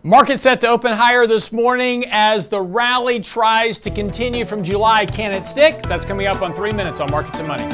Market set to open higher this morning as the rally tries to continue from July. Can it stick? That's coming up on 3 Minutes on Markets and Money.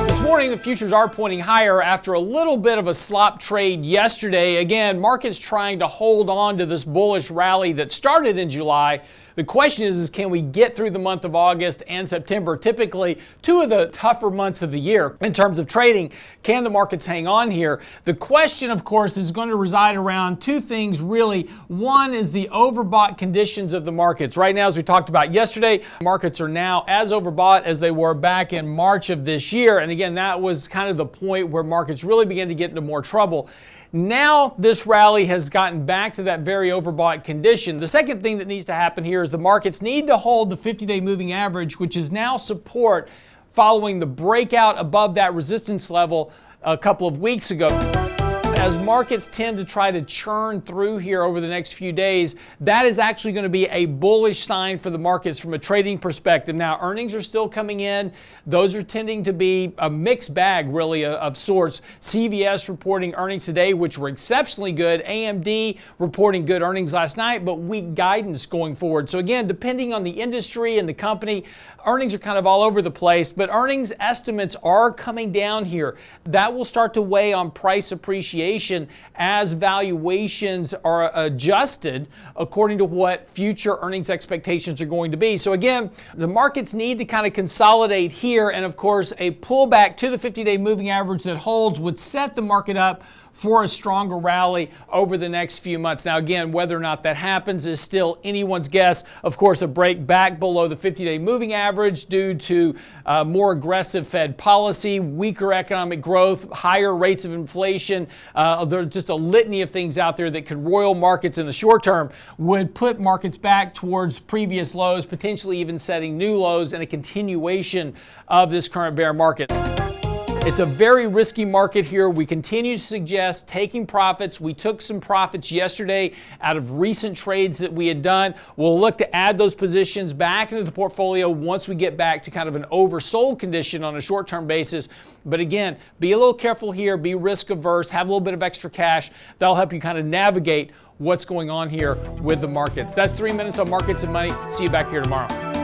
This morning, the futures are pointing higher after a little bit of a slop trade yesterday. Again, markets trying to hold on to this bullish rally that started in July. The question is can we get through the month of August and September, typically two of the tougher months of the year in terms of trading? Can the markets hang on here? The question, of course, is going to reside around two things, really. One is the overbought conditions of the markets. Right now, as we talked about yesterday, markets are now as overbought as they were back in March of this year. And again, that was kind of the point where markets really began to get into more trouble. Now this rally has gotten back to that very overbought condition. The second thing that needs to happen here is the markets need to hold the 50-day moving average, which is now support following the breakout above that resistance level a couple of weeks ago. As markets tend to try to churn through here over the next few days, that is actually going to be a bullish sign for the markets from a trading perspective. Now, earnings are still coming in. Those are tending to be a mixed bag, really, of sorts. CVS reporting earnings today, which were exceptionally good. AMD reporting good earnings last night, but weak guidance going forward. So again, depending on the industry and the company, earnings are kind of all over the place, but earnings estimates are coming down here. That will start to weigh on price appreciation as valuations are adjusted according to what future earnings expectations are going to be. So again, the markets need to kind of consolidate here, and of course a pullback to the 50-day moving average that holds would set the market up for a stronger rally over the next few months. Now again, whether or not that happens is still anyone's guess. Of course, a break back below the 50-day moving average due to more aggressive Fed policy, weaker economic growth, higher rates of inflation. There's just a litany of things out there that could roil markets in the short term, would put markets back towards previous lows, potentially even setting new lows, and a continuation of this current bear market. It's a very risky market here. We continue to suggest taking profits. We took some profits yesterday out of recent trades that we had done. We'll look to add those positions back into the portfolio once we get back to kind of an oversold condition on a short-term basis. But again, be a little careful here, be risk averse, have a little bit of extra cash. That'll help you kind of navigate what's going on here with the markets. That's 3 Minutes on Markets and Money. See you back here tomorrow.